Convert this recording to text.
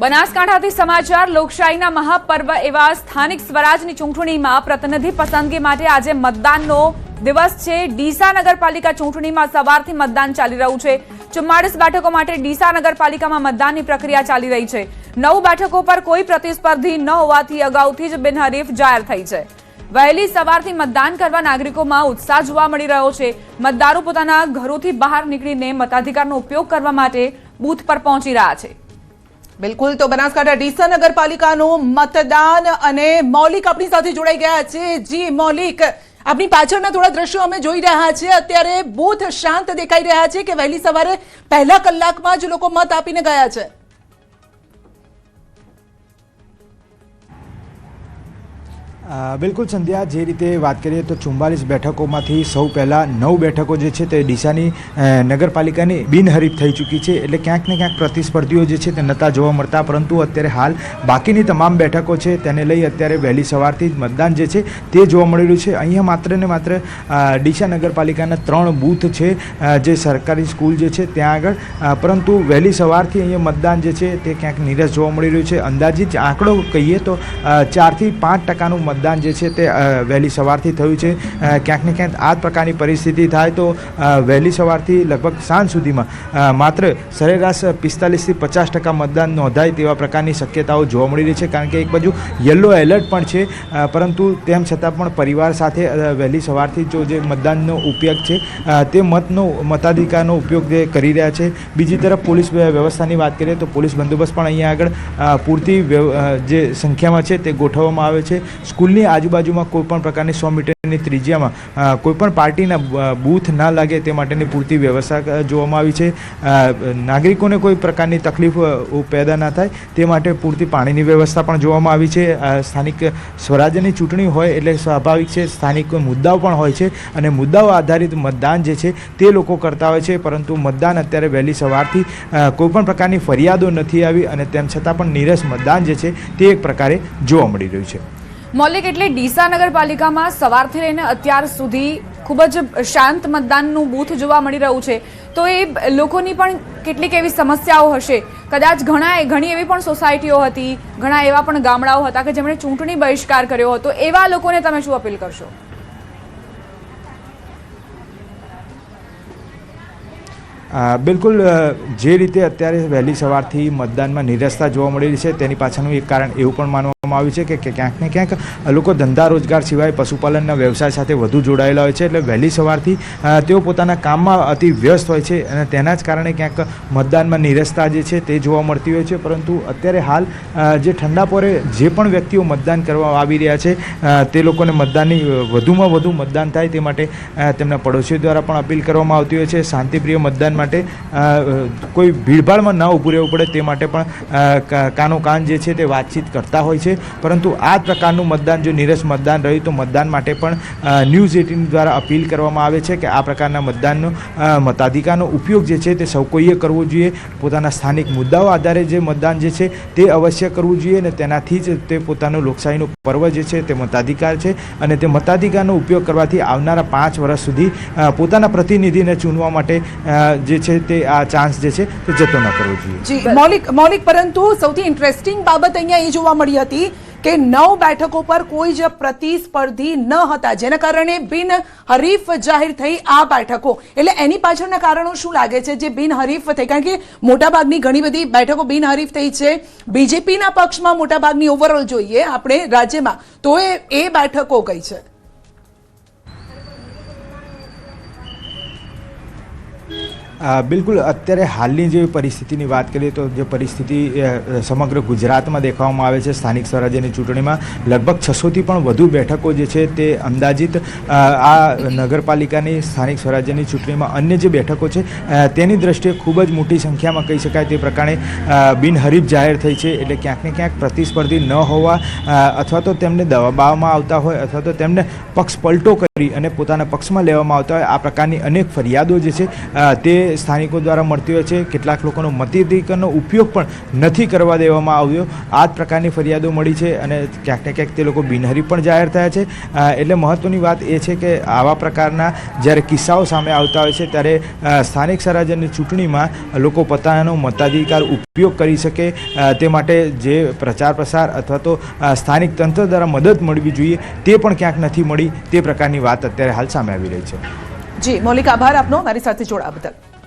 બનાસકાંઠાથી સમાચાર લોકશાહીના મહાપર્વ એવા સ્થાનિક સ્વરાજની ચૂંટણીમાં પ્રતિનિધિ પસંદગી માટે આજે મતદાનનો દિવસ છે। ડીસા નગરપાલિકા ચૂંટણીમાં સવારથી મતદાન ચાલી રહ્યું છે। 44 બેઠકો માટે ડીસા નગરપાલિકામાં મતદાનની પ્રક્રિયા ચાલી રહી છે। 9 બેઠકો પર કોઈ પ્રતિસ્પર્ધી ન હોવાથી અગાઉથી જ બિનહરીફ જાહેર થઈ છે। વહેલી સવારથી મતદાન કરવા નાગરિકોમાં ઉત્સાહ જોવા મળી રહ્યો છે। મતદારો પોતાના ઘરોથી બહાર નીકળીને મતાધિકારનો ઉપયોગ કરવા માટે બૂથ પર પહોંચી રહ્યા છે। બિલકુલ, તો બનાસકાંઠા ડીસા નગરપાલિકાનું મતદાન અને મૌલિક આપણી સાથે જોડાઈ ગયા છે। જી મૌલિક, આપની પાછળના થોડા દ્રશ્યો અમે જોઈ રહ્યા છીએ। અત્યારે બૂથ શાંત દેખાઈ રહ્યા છે કે વહેલી સવારે પહેલા કલાકમાં જ લોકો મત આપીને ગયા છે? બિલકુલ સંધ્યા, જે રીતે વાત કરીએ તો 44 બેઠકોમાંથી સૌ પહેલાં 9 બેઠકો જે છે તે ડીસાની નગરપાલિકાની બિનહરીફ થઈ ચૂકી છે। એટલે ક્યાંક ને ક્યાંક પ્રતિસ્પર્ધીઓ જે છે તે નહોતા જોવા મળતા, પરંતુ અત્યારે હાલ બાકીની તમામ બેઠકો છે તેને લઈ અત્યારે વહેલી સવારથી જ મતદાન જે છે તે જોવા મળી રહ્યું છે। અહીંયા માત્ર ને માત્ર ડીસા નગરપાલિકાના 3 બૂથ છે જે સરકારી સ્કૂલ જે છે ત્યાં આગળ, પરંતુ વહેલી સવારથી અહીંયા મતદાન જે છે તે ક્યાંક નીરસ જોવા મળી રહ્યું છે। અંદાજિત આંકડો કહીએ તો 4 થી 5% મતદાન જે છે તે વહેલી સવારથી થયું છે। ક્યાંક ને ક્યાંક આ પ્રકારની પરિસ્થિતિ થાય તો વહેલી સવારથી લગભગ સાંજ સુધીમાં માત્ર સરેરાશ 45 થી 50% મતદાન નોંધાય તેવા પ્રકારની શક્યતાઓ જોવા મળી રહી છે। કારણ કે એક બાજુ યલો એલર્ટ પણ છે, પરંતુ તેમ છતાં પણ પરિવાર સાથે વહેલી સવારથી જો જે મતદાનનો ઉપયોગ છે તે મતાધિકારનો ઉપયોગ જે કરી રહ્યા છે। બીજી તરફ પોલીસ વ્યવસ્થાની વાત કરીએ તો પોલીસ બંદોબસ્ત પણ અહીંયા આગળ પૂરતી જે સંખ્યામાં છે તે ગોઠવવામાં આવે છે। સ્કૂલની આજુબાજુમાં કોઈપણ પ્રકારની 100 મીટરની ત્રિજ્યામાં કોઈપણ પાર્ટીના બૂથ ના લાગે તે માટેની પૂરતી વ્યવસ્થા જોવામાં આવી છે। નાગરિકોને કોઈ પ્રકારની તકલીફ પેદા ના થાય તે માટે પૂરતી પાણીની વ્યવસ્થા પણ જોવામાં આવી છે। સ્થાનિક સ્વરાજ્યની ચૂંટણી હોય એટલે સ્વાભાવિક છે સ્થાનિક મુદ્દાઓ પણ હોય છે અને મુદ્દાઓ આધારિત મતદાન જે છે તે લોકો કરતા હોય છે, પરંતુ મતદાન અત્યારે વહેલી સવારથી કોઈપણ પ્રકારની ફરિયાદો નથી આવી અને તેમ છતાં પણ નીરસ મતદાન જે છે તે એક પ્રકારે જોવા મળી રહ્યું છે। મૌલિક, એટલે ડીસા નગરપાલિકામાં સવારથી લઈને અત્યાર સુધી ખૂબ જ શાંત મતદાનનું બૂથ જોવા મળી રહ્યું છે, તો એ લોકોની પણ કેટલીક એવી સમસ્યાઓ હશે। કદાચ ઘણી એવી પણ સોસાયટીઓ હતી, ઘણા એવા પણ ગામડાઓ હતા કે જેમણે ચૂંટણી બહિષ્કાર કર્યો હતો, એવા લોકોને તમે શું અપીલ કરશો? બિલકુલ, જે રીતે અત્યારે વહેલી સવારથી મતદાનમાં નિરસતા જોવા મળી રહી છે તેની પાછળનું એક કારણ એવું પણ માનવામાં આવ્યું છે કે ક્યાંક ને ક્યાંક લોકો ધંધા રોજગાર સિવાય પશુપાલનના વ્યવસાય સાથે વધુ જોડાયેલા હોય છે। એટલે વહેલી સવારથી તેઓ પોતાના કામમાં અતિ વ્યસ્ત હોય છે અને તેના જ કારણે ક્યાંક મતદાનમાં નિરસતા જે છે તે જોવા મળતી હોય છે। પરંતુ અત્યારે હાલ જે ઠંડા પોરે જે પણ વ્યક્તિઓ મતદાન કરવા આવી રહ્યા છે તે લોકોને મતદાનની વધુમાં વધુ મતદાન થાય તે માટે તેમના પડોશીઓ દ્વારા પણ અપીલ કરવામાં આવતી હોય છે। શાંતિપ્રિય મતદાન માટે કોઈ ભીડભાડમાં ન ઊભું રહેવું પડે તે માટે પણ કાનો કાન જે છે તે વાતચીત કરતા હોય છે। પરંતુ આ પ્રકારનું મતદાન જો નીરસ મતદાન રહ્યું તો મતદાન માટે પણ ન્યૂઝ 18 દ્વારા અપીલ કરવામાં આવે છે કે આ પ્રકારના મતદાનનો મતાધિકારનો ઉપયોગ જે છે તે સૌ કોઈએ કરવો જોઈએ। પોતાના સ્થાનિક મુદ્દાઓ આધારે જે મતદાન જે છે તે અવશ્ય કરવું જોઈએ અને તેનાથી જ તે પોતાનું લોકશાહીનું પર્વ જે છે તે મતાધિકાર છે અને તે મતાધિકારનો ઉપયોગ કરવાથી આવનારા 5 વર્ષ સુધી પોતાના પ્રતિનિધિને ચૂનવા માટે જે છે તે આ ચાન્સ જે છે તે જતો ન કરવો જોઈએ। જી મૌલિક, પરંતુ સૌથી ઇન્ટરેસ્ટિંગ બાબત અહીંયા એ જોવા મળી હતી કે 9 બેઠકો પર કોઈ જ પ્રતિસ્પર્ધી ન હતા, જેના કારણે બિનહરીફ જાહેર થઈ આ બેઠકો। એટલે એની પાછળના કારણો શું લાગે છે જે બિનહરીફ થઈ? કારણ કે મોટાભાગની ઘણી બધી બેઠકો બિનહરીફ થઈ છે। બીજેપીના પક્ષમાં મોટાભાગની ઓવરઓલ જોઈએ આપણે રાજ્યમાં, તો એ બેઠકો કઈ છે? બિલકુલ, અત્યારે હાલની જે પરિસ્થિતિની વાત કરીએ તો જે પરિસ્થિતિ સમગ્ર ગુજરાતમાં દેખાવામાં આવે છે સ્થાનિક સ્વરાજ્યની ચૂંટણીમાં લગભગ 600થી પણ વધુ બેઠકો જે છે તે અંદાજિત આ નગરપાલિકાની સ્થાનિક સ્વરાજ્યની ચૂંટણીમાં અન્ય જે બેઠકો છે તેની દ્રષ્ટિએ ખૂબ જ મોટી સંખ્યામાં કહી શકાય તે પ્રકારે બિનહરીફ જાહેર થઈ છે। એટલે ક્યાંક ને ક્યાંક પ્રતિસ્પર્ધી ન હોવા અથવા તો તેમને દબાવવામાં આવતા હોય અથવા તો તેમને પક્ષ પલટો અને પોતાના પક્ષમાં લેવામાં આવતા હોય આ પ્રકારની અનેક ફરિયાદો જે છે તે સ્થાનિકો દ્વારા મળતી હોય છે. કેટલાક લોકોનો મતાધિકારનો ઉપયોગ પણ નથી કરવા દેવામાં આવ્યો. આ જ પ્રકારની ફરિયાદો મળી છે અને ક્યાંક ને ક્યાંક તે લોકો બિનહરીફ પણ જાહેર થયા છે. એટલે મહત્ત્વની વાત એ છે કે આવા પ્રકારના જ્યારે કિસ્સાઓ સામે આવતા હોય છે ત્યારે સ્થાનિક સ્વરાજ્યની ચૂંટણીમાં લોકો પોતાનો મતાધિકાર ઉપયોગ કરી શકે તે માટે જે પ્રચાર પ્રસાર અથવા તો સ્થાનિક તંત્ર દ્વારા મદદ મળવી જોઈએ તે પણ ક્યાંક નથી મળી. તે પ્રકારની વાત અત્યારે હાલ સામે આવી રહી છે. જી મૌલિક, આભાર આપનો મારી સાથે જોડાવા બદલ.